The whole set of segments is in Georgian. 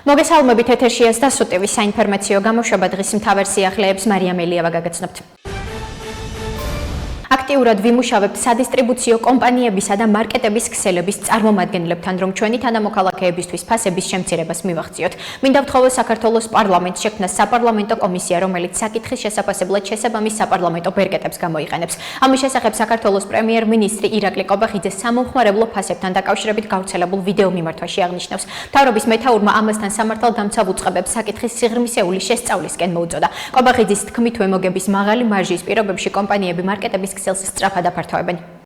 მოგესალმებით ეთერშია დასუტევის საინფორმაციო გამოშვება დღის მთავარ სიახლეებს მარია მელიავა გაგაცნობთ. აქტიურად ვიმუშავებთ სადისტრიბუციო კომპანიებისა და მარკეტების ქსელების წარმომადგენლებთან, რომ ჩვენი თანამოქალაქეებისთვის ფასების შემცირებას მივახციოთ. მინდა ვთხოვოთ საქართველოს პარლამენტს შექმნა საპარლამენტო კომისია, რომელიც საკითხის შესაფასებლად შესაბამის საპარლამენტო ბერკეტებს გამოიყენებს. ამის შესახებ საქართველოს პრემიერ-მინისტრი ირაკლი კობახიძე სამომხმარებლო ფასებთან დაკავშირებით გავრცელებულ ვიდეო მიმართვაში აღნიშნავს. მთავრობის მეთაურმა ამასთან სამართალდამცავ უწყებებს საკითხის სიღრმისეული შესწავლისკენ მოუწოდა. კობახიძის თქმით, ვემოგების მაღალი მარჟის პირობებში კომპანიები მარკეტების ქსელს სწრაფად აფართოვებენ.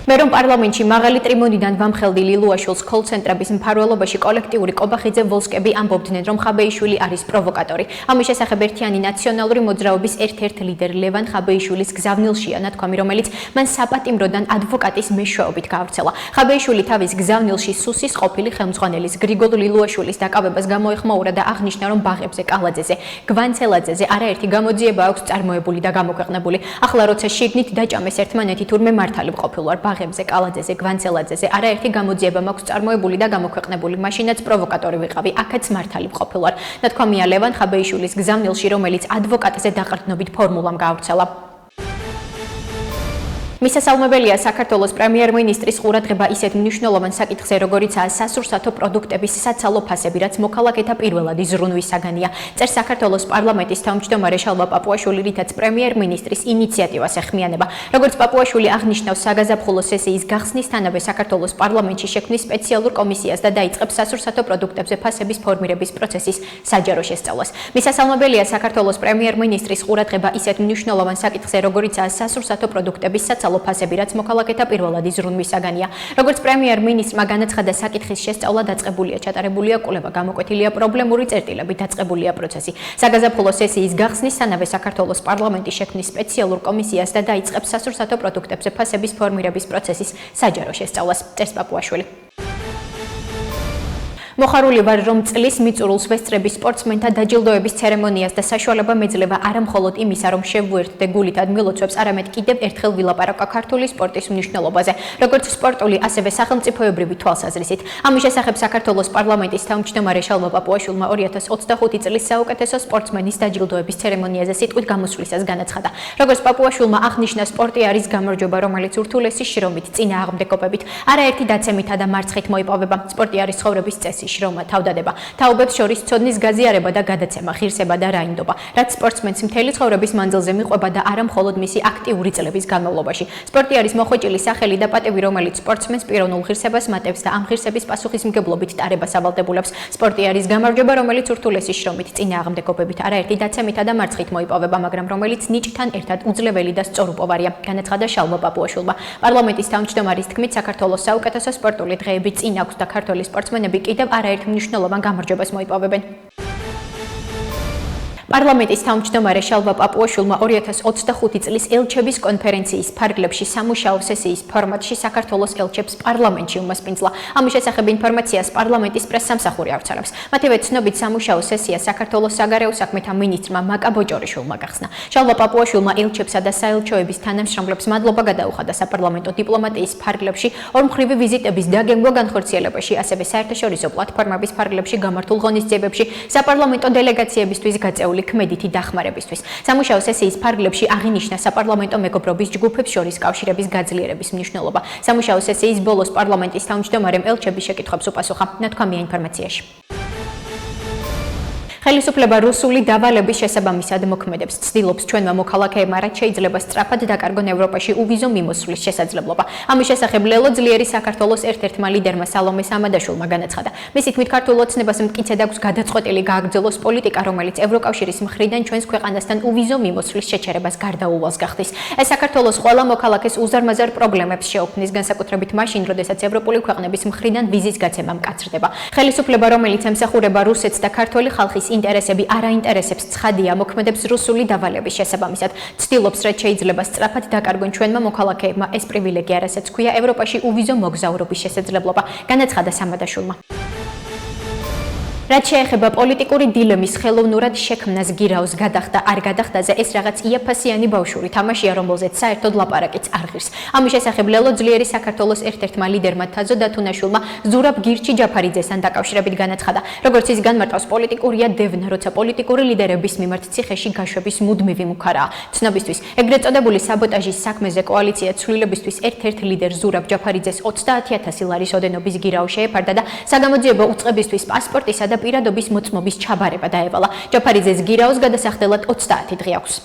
მე რომ პარლამენტში მაღალი ტრიბუნიდან ვამხელდი ლილუაშვილს კოლ-ცენტრების მფარველობაში კოლექტიური კობახიძე ვოლსკები ამბობდნენ, რომ ხაბეიშვილი არის პროვოკატორი. ამის შესახებ ერთიანი ნაციონალური მოძრაობის ერთ-ერთ ლიდერი ლევან ხაბეიშვილის გზავნილშია ნათქვამი, რომელიც მან საპატიმროდან ადვოკატის მეშვეობით გაავრცელა. ხაბეიშვილი თავის გზავნილში სუსის ყოფილი ხელმძღვანელის გრიგოლ ლილუაშვილის დაკავებას გამოეხმაურა და აღნიშნა, რომ ბაღებზე კალაძეზე, გვანცელაძეზე არაერთი გამოძიება აქვს წარმოებული და გამოქვეყნებული. ახლა როცა შიგნით დაჭამეს ერთმანეთი თურმე მართალი ყოფილ ვარ ბაღებზე, კალაძეზე, გვანცელაძეზე არაერთი გამოძიება მაქვს წარმოებული და გამოქვეყნებული, მაშინაც პროვოკატორი ვიყავი, აქაც მართალი ყოფილ ვარ. ნათქვამია ლევან ხაბეიშვილის გზავნილში, რომელიც ადვოკატზე დაყრდნობით ფორმულამ გაავრცელა. მისასალმებელია საქართველოს პრემიერ-მინისტრის ყურადღება ისეთ მნიშვნელოვან საკითხზე, როგორიცაა სასურსათო პროდუქტების საცალო ფასები, რაც მოქალაქეთა პირველადი ზრუნვის საგანია. წერს საქართველოს პარლამენტის თავმჯდომარე შალვა პაპუაშვილი, რითაც პრემიერ-მინისტრის ინიციატივას ეხმიანება. როგორც პაპუაშვილი აღნიშნავს, საგაზაფხულო სესიის გახსნისთანავე საქართველოს პარლამენტში შექმნის სპეციალურ კომისიას და დაიწყებს სასურსათო პროდუქტებზე ფასების ფორმირების პროცესის საჯარო შესწავლას. მისასალმებელია საქართველოს პრემიერ-მინისტრის ყურადღება ისეთ მნიშვნელოვან საკითხზე, როგორიცაა სასურსათო პროდუქტების საცალო ფასები, რაც მოქალაქეთა პირველადი ზრუნვის საგანია. როგორც პრემიერ-მინისტრმა განაცხადა, საკითხის შესწავლა დაწყებულია, ჩატარებულია კვლევა, გამოკვეთილია პრობლემური წერტილები, დაწყებულია პროცესი. საგაზაფხულო სესიის გახსნისთანავე საქართველოს პარლამენტი შექმნის სპეციალურ კომისიას და დაიწყებს სასურსათო პროდუქტებზე ფასების ფორმირების პროცესის საჯარო შესწავლას, წერს პაპუაშვილი. მოხარული ვარ, რომ წლის მიწურულს ვესწრების სპორტსმენთა დაჯილდოების ცერემონიას და საშუალება მეძლევა არა მხოლოდ იმისა, რომ შევუერთდე გულით ადმილოცვებს, არამედ კიდევ ერთხელ ვილაპარაკა ქართული სპორტის მნიშვნელობაზე, როგორც სპორტული, ასევე სახელმწიფოებრივი თვალსაზრისით. ამის შესახებ საქართველოს პარლამენტის თავმჯდომარე შალვა პაპუაშვილმა 2025 წლის საუკეთესო სპორტსმენის დაჯილდოების ცერემონიაზე სიტყვით გამოსვლისას განაცხადა. როგორც პაპუაშვილმა აღნიშნა, სპორტი არის გამარჯვება, რომელიც ურთულესი შრომით, წინააღმდეგობებით, არაერთი დაცემითა და მარცხით მოიპოვება. სპორტი არის ცხოვრების წესი, შრომა, თავდადება, თაობებს შორის ცოდნის გაზიარება და გადაცემა, ღირსება და რაინდობა, რაც სპორტსმენს მთელი ცხოვრების მანძილზე მიყვება და არა მხოლოდ მისი აქტიური წლების განმავლობაში. სპორტი არის მოხვეჭილი სახელი და პატივი, რომელიც სპორტსმენს პიროვნულ ღირსებას მატებს და ამ ღირსების პასუხისმგებლობით ტარებას ავალდებულებს. სპორტი არის გამარჯვება, რომელიც ურთულესი შრომით, წინააღმდეგობებით, არაერთი დაცემითა და მარცხით მოიპოვება, მაგრამ რომელიც ნიჭთან ერთად უძლეველი და სწორუპოვარია, განაცხადა შალვა პაპუაშვილმა. პარლამენტის თავმჯდომარის თქმით, საქართველოს საუკეთესო სპორტული დღეები წინ აქვს და ქართველი სპორტსმენები კიდევ არაერთ მნიშვნელოვან გამარჯვებას მოიპოვებენ. პარლამენტის თავმჯდომარე შალვა პაპუაშვილმა 2025 წლის ელჩების კონფერენციის ფარგლებში სამუშაო სესიის ფორმატში საქართველოს ელჩებს პარლამენტში უმასპინძლა. ამის შესახებ ინფორმაციას პარლამენტის პრესსამსახური ავრცელებს. მათივე ცნობით, სამუშაო სესია საქართველოს საგარეო საქმეთა მინისტრმა მაკა ბოჭორიშვილმა გახსნა. შალვა პაპუაშვილმა ელჩებსა და საელჩოების თანამშრომლებს მადლობა გადაუხადა საპარლამენტო დიპლომატიის ფარგლებში, ორმხრივი ვიზიტების დაგეგმვა განხორციელებაში, ასევე საერთაშორისო პლატფორმების ფარგლებში გამართულ ღონისძიებებში, საპარლამენტო დელეგაციებისთვის გაწეული ქმედითი დახმარებისთვის. სამუშაო სესიის ფარგლებში აღინიშნა საპარლამენტო მეგობრობის ჯგუფებს შორის კავშირების გაძლიერების მნიშვნელობა. სამუშაო სესიის ბოლოს პარლამენტის თავმჯდომარემ ელჩების შეკითხვებს უპასუხა. ნათქვამია ინფორმაციაში. ხელისუფლება რუსული დავალების შესაბამისად მოქმედებს. ცდილობს ჩვენმა მოქალაქეებმა რაც შეიძლება სწრაფად დაკარგონ ევროპაში უვიზო მიმოსვლის შესაძლებლობა. ამის შესახებ ლელო ძლიერი საქართველოს ერთ-ერთმა ლიდერმა სალომე სამადაშვილმა განაცხადა. მისი თქმით, ქართულ ოცნებას მტკიცედ აქვს გადაწყვეტილი გააგრძელოს პოლიტიკა, რომელიც ევროკავშირის მხრიდან ჩვენს ქვეყანასთან უვიზო მიმოსვლის შეჩერებას გარდაუვალს გახდის. ეს საქართველოს ყველა მოქალაქეს უზარმაზარ პრობლემებს შეუქმნის, განსაკუთრებით მაშინ, როდესაც ევროპული ქვეყნების მხრიდან ვიზის გაცემა მკაცრდება. ხელისუფლება, რომელიც ემსახურება რუსეთს და ქართველი ხალხის ინტერესები არ აინტერესებს, ცხადია, მოქმედებს რუსული დავალების შესაბამისად. ცდილობს, რაც შეიძლება სწრაფად დაკარგონ ჩვენმა მოქალაქეებმა ეს პრივილეგია, რასაც ჰქვია ევროპაში უვიზო მოგზაურობის შესაძლებლობა, განაცხადა სამადაშვილმა. რაც შეეხება პოლიტიკური დილემის ხელოვნურად შექმნას გირაოს გადახდა არ გადახდაზე, ეს რაღაც იაფასიანი ბავშვური თამაშია, რომელზეც საერთოდ ლაპარაკიც არ ღირს. ამის შესახებ ლელო ძლიერი საქართველოს ერთ-ერთმა ლიდერმა თაზო დათუნაშვილმა ზურაბ გირჩი ჯაფარიძესთან დაკავშირებით განაცხადა, როგორც ის განმარტავს, პოლიტიკურია დევნა, როცა პოლიტიკური ლიდერების მიმართ ციხეში გაშვების მუდმივი მუქარაა. ცნობისთვის, ეგრეთ წოდებული საბოტაჟის საქმეზე კოალიცია ცვლილებისთვის ერთ-ერთ ლიდერ ზურაბ ჯაფარიძეს 30,000 ლარის ოდენობის გირაო შეეფარდა და საგამოძიებო უწყებისთვის პასპორტისა და პირადობის მოწმობის ჩაბარება დაევალა. ჯაფარიძეს გირაოს გადასახდელად 30 დღე აქვს.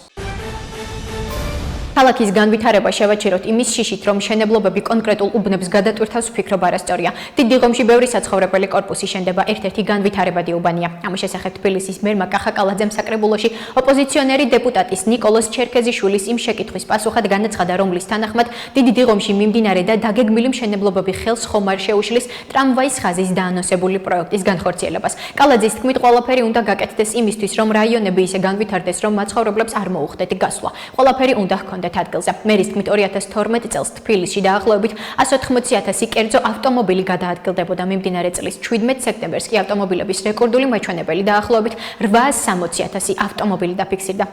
ქალაქის განვითარება შევაჩეროთ იმის შიშით, რომ მშენებლობები კონკრეტულ უბნებს გადატვირთავს ვფიქრობ არასწორია. დიდ დიღომში ბევრი საცხოვრებელი კორპუსი შენდება, ერთ-ერთი განვითარებადი უბანია. ამის შესახებ თბილისის მერმა კახა კალაძემ საკრებულოში ოპოზიციონერი დეპუტატის ნიკოლოზ ჩერქეზიშვილის იმ შეკითხვის პასუხად განაცხადა, რომლის თანახმად დიდ დიღომში მიმდინარე და დაგეგმილი მშენებლობები ხელს ხომ არ შეუშლის ტრამვაის ხაზის დაანონსებული პროექტის განხორციელებას. კალაძის თქმით, ყველაფერი უნდა გაკეთდეს იმისთვის, რომ რაიონები ისე განვითარდეს, რომ მაცხოვრებლებს არ მოუხდეთ გასვლა. ყველაფერი უნდა ჰქონდეთ ადგილზე. მერის თქმით 2012 წელს თბილისში დაახლოებით 180,000 კერძო ავტომობილი გადაადგილდებოდა. მიმდინარე წლის 17 სექტემბერს კი ავტომობილების რეკორდული მაჩვენებელი დაახლოებით 860,000 ავტომობილი დაფიქსირდა.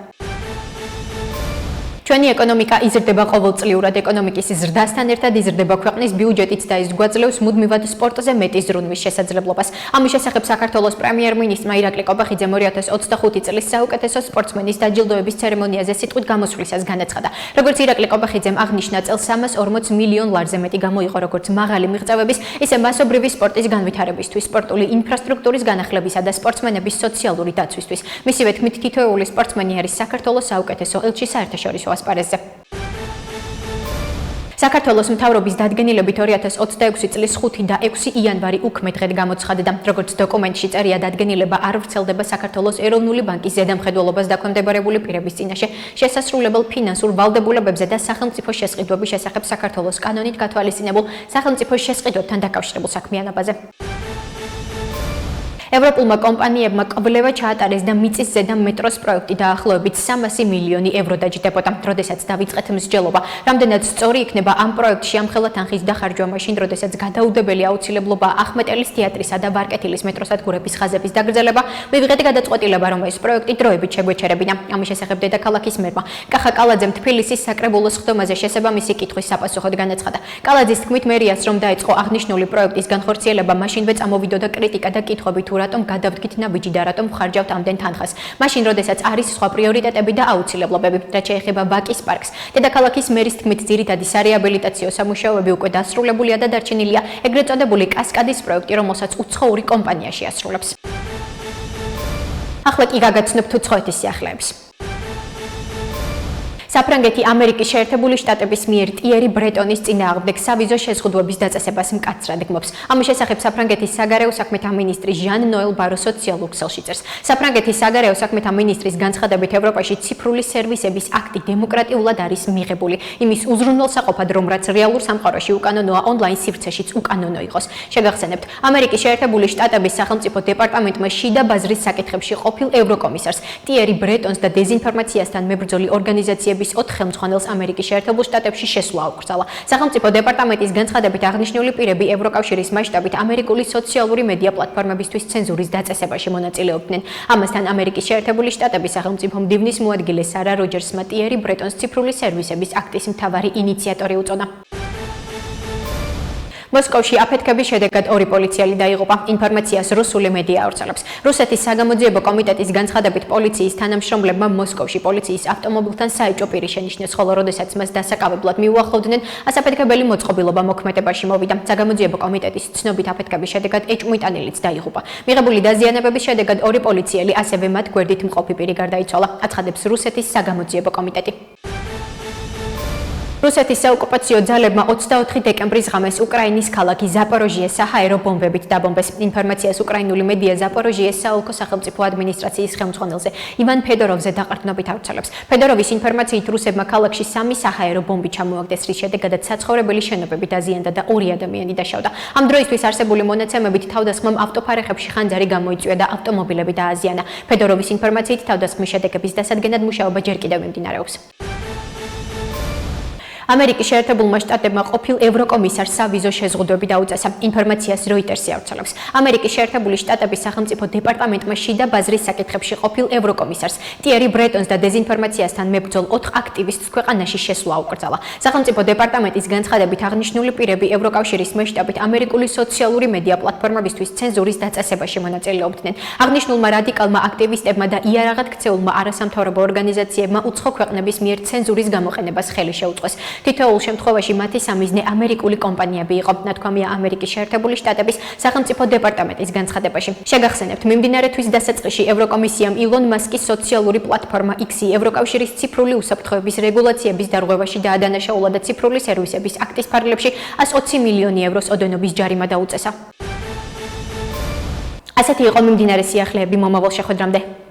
ჩვენი ეკონომიკა იზრდება ყოველწლიურად. ეკონომიკის ზრდასთან ერთად იზრდება ქვეყნის ბიუჯეტიც და ის გვაძლევს მუდმივად სპორტზე მეტი ზრუნვის შესაძლებლობას. ამის შესახებ საქართველოს პრემიერ-მინისტრმა ირაკლი ყობახიძემ 2025 წლის საუკეთესო სპორტსმენის დაჯილდოების ცერემონიაზე სიტყვით გამოსვლისას განაცხადა. როგორც ირაკლი ყობახიძემ აღნიშნა, წელს 340 მილიონ ლარზე მეტი გამოიყო როგორც მაღალი მიღწევების, ისე მასობრივი სპორტის განვითარებისთვის, სპორტული ინფრასტრუქტურის განახლებისა და სპორტსმენების სოციალური დაცვისთვის. მისივე თქმით, თითოეული სპორტსმენი არის საქართველოს საუკეთესო ელჩი საერთაშორისო ასპარეზზე. საქართველოს მთავრობის დადგენილებით 2026 წლის 5 და 6 იანვარი უქმე-დღედ გამოცხადდა. როგორც დოკუმენტში წერია, დადგენილება არ ვრცელდება საქართველოს ეროვნული ბანკის ზედამხედველობას დაქვემდებარებული პირების წინაშე შესასრულებელ ფინანსურ ვალდებულებებზე და სახელმწიფო შესყიდვების შესახებ საქართველოს კანონით გათვალისწინებულ სახელმწიფო შესყიდვებთან დაკავშირებულ საქმიანობაზე. ევროპულმა კომპანიებმა კვლევა ჩაატარეს და მიწისძე და მეტროს პროექტი დაახლოებით 300 მილიონი ევრო დაჯდებოდა. როდესაც დავიწყეთ მსჯელობა, რამდენად სწორი იქნება ამ პროექტში ამხელა თანხის დახარჯვა მაშინ, როდესაც გადაუდებელი აუცილებლობა ახმეტელის თეატრისა და ვარკეთილის მეტროსადგურების ხაზების დაგრძელება, მივიღეთ გადაწყვეტილება, რომ ეს პროექტი დროებით შეგვეჩერებინა. ამის შესახებ დედაქალაქის მერმა კახა კალაძემ თბილისის საკრებულოს ხდომაზე შესაბამისი კითხვის საპასუხოდ განაცხადა. კალაძის თქმით, მერიას რომ დაიწყო აღნიშნული პროექტის განხორციელება, მაშინვე წამოვიდოდა კრიტიკა და კითხვები თუ რატომ გადავდგით ნაბიჯი და რატომ ხარჯავთ ამდენ თანხას. მაშინ, როდესაც არის სხვა პრიორიტეტები და აუცილებლობები. რაც შეეხება ბაკის პარკს, დედაქალაქის მერის თქმით, ძირითადი სარეაბილიტაციო სამუშაოები უკვე დასრულებულია და დარჩენილია ეგრეთ წოდებული კასკადის პროექტი, რომელსაც უცხოური კომპანია შეასრულებს. ახლა კი გაგაცნობთ უცხოეთის სიახლეებს. საფრანგეთი ამერიკის შეერთებული შტატების მიერ ტიერი ბრეტონის წინააღმდეგ სავიზო შეზღუდვების დაწესებას მკაცრად გმობს. ამის შესახებ საფრანგეთის საგარეო საქმეთა მინისტრი ჟან ნოელ ბარო სოციალურ ქსელში წერს. საფრანგეთის საგარეო საქმეთა მინისტრის განცხადებით, ევროპაში ციფრული სერვისების აქტი დემოკრატიულად არის მიღებული. იმის უზრუნველსაყოფად, რომ რაც რეალურ სამყაროში უკანონოა, ონლაინ სივრცეშიც უკანონო იყოს. შეგახსენებთ, ამერიკის შეერთებული შტატების სახელმწიფო დეპარტამენტმა შიდა ბაზრის საკითხებში ყოფილ ევროკომისარს ტიერი ბრეტონს და დეზინფორმაციასთან მებრძოლი ორგანიზაციების 4 ხელმძღვანელს ამერიკის შეერთებულ შტატებში შესვლა აუკრძალა. სახელმწიფო დეპარტამენტის განცხადებით, აღნიშნული პირები ევროკავშირის მასშტაბით ამერიკული სოციალური მედია პლატფორმებისთვის ცენზურის დაწესებაში მონაწილეობდნენ. ამასთან ამერიკის შეერთებული შტატების სახელმწიფო მდივნის მოადგილე სარა როჯერსმა ტიერი ბრეტონს ციფრული სერვისების აქტის მთავარი ინიციატორი უწოდა. მოსკოვში აფეთქების შედეგად 2 პოლიციელი დაიღუპა. ინფორმაციას რუსული მედია ავრცელებს. რუსეთის საგამოძიებო კომიტეტის განცხადებით, პოლიციის თანამშრომლებმა მოსკოვში პოლიციის ავტომობილთან საეჭვო პირი შენიშნეს, ხოლო როდესაც მას დასაკავებლად მიუახლოვდნენ, ასაფეთქებელი მოწყობილობა მოქმედებაში მოვიდა. საგამოძიებო კომიტეტის ცნობით, აფეთქების შედეგად ეჭვმიტანილიც დაიღუპა. მიღებული დაზიანებების შედეგად 2 პოლიციელი, ასევე მათ გვერდით მყოფი პირი გარდაიცვალა, აცხადებს რუსეთის საგამოძიებო კომიტეტი. რუსეთის საოკუპაციო ძალებმა 24 დეკემბრის ღამეს უკრაინის ქალაქი ზაპოროჟიეს საჰაერო ბომბებით დაბომბეს. ინფორმაციას უკრაინული მედია ზაპოროჟიეს საოლქო სახელმწიფო ადმინისტრაციის ხელმძღვანელზე ივან ფედოროვზე დაყრდნობით ავრცელებს. ფედოროვის ინფორმაციით, რუსებმა ქალაქში 3 საჰაერო ბომბი ჩამოაგდეს, რის შედეგადაც საცხოვრებელი შენობები დაზიანდა და 2 ადამიანი დაშავდა. ამ დროისთვის არსებული მონაცემებით თავდასხმამ ავტოფარეხებში ხანძარი გამოიწვია და ავტომობილები დააზიანა. ფედოროვის ინფორმაციით, თავდასხმის შედეგების დასადგენად მუშაობა ჯერ კიდევ მიმდინარეობს. ამერიკის შეერთებულმა შტატებმა ყოფილ ევროკომისარს სავიზო შეზღუდვები დაუწესა. ინფორმაციას Reuters-ი ავრცელებს. ამერიკის შეერთებული შტატების სახელმწიფო დეპარტამენტმა შიდა ბაზრის საკითხებში ყოფილ ევროკომისარს ტიერი ბრეტონს და დეზინფორმაციასთან მებრძოლ 4 აქტივისტს ქვეყანაში შესვლა უკრძალა. სახელმწიფო დეპარტამენტის განცხადებით აღნიშნული პირები ევროკავშირის მასშტაბით ამერიკული სოციალური მედია პლატფორმებისთვის ცენზურის დაწესებაში მონაწილეობდნენ. აღნიშნულმა რადიკალმა აქტივისტებმა და იარაღად ქცეულმა არასამთავრობო ორგანიზაციებმა უცხო ქვეყნების მიერ ცენზურის გამოყენებას ხელი შეუწყეს. თითოეულ შემთხვევაში მათი სამიზნე ამერიკული კომპანიები იყო, ნათქვამია ამერიკის შეერთებული შტატების სახელმწიფო დეპარტამენტის განცხადებაში. შეგახსენებთ, მიმდინარე თვის დასაწყისში ევროკომისიამ ილონ მასკის სოციალური პლატფორმა X-ი ევროკავშირის ციფრული უსაფრთხოების რეგულაციების დარღვევაში დაადანაშაულა და ციფრული სერვისების აქტის ფარგლებში 120 მილიონი ევროს ოდენობის ჯარიმა დაუწესა. ასეთი იყო მიმდინარე სიახლეები მომავალ შეხვედრამდე.